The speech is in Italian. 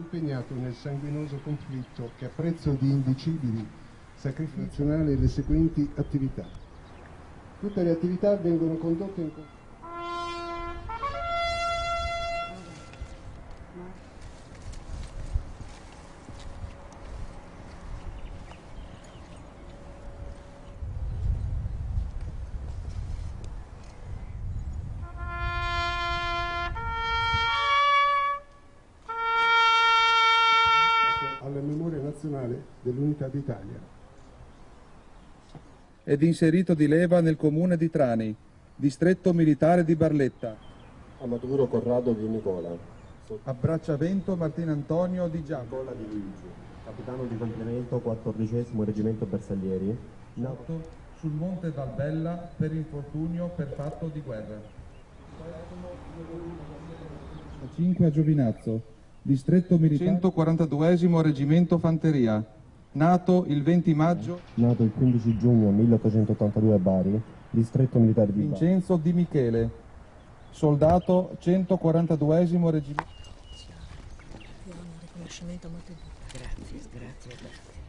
impegnato nel sanguinoso conflitto che a prezzo di indicibili sacrifici nazionali le seguenti attività. Tutte le attività vengono condotte in alla memoria nazionale dell'Unità d'Italia. Ed inserito di leva nel comune di Trani, distretto militare di Barletta. Amaturo Corrado di Nicola. A Bracciavento Martin Antonio di Giacomo. Nicola di Luigi, capitano di complemento 14° Reggimento Bersaglieri, Nato sul Monte Valbella per infortunio per fatto di guerra. 5 a Giovinazzo, distretto militare 142° Reggimento Fanteria, nato il 20 maggio. nato il 15 giugno 1882 a Bari, distretto militare di Bari. Vincenzo Di Michele, soldato 142° Reggimento. Un riconoscimento molto importante. Grazie.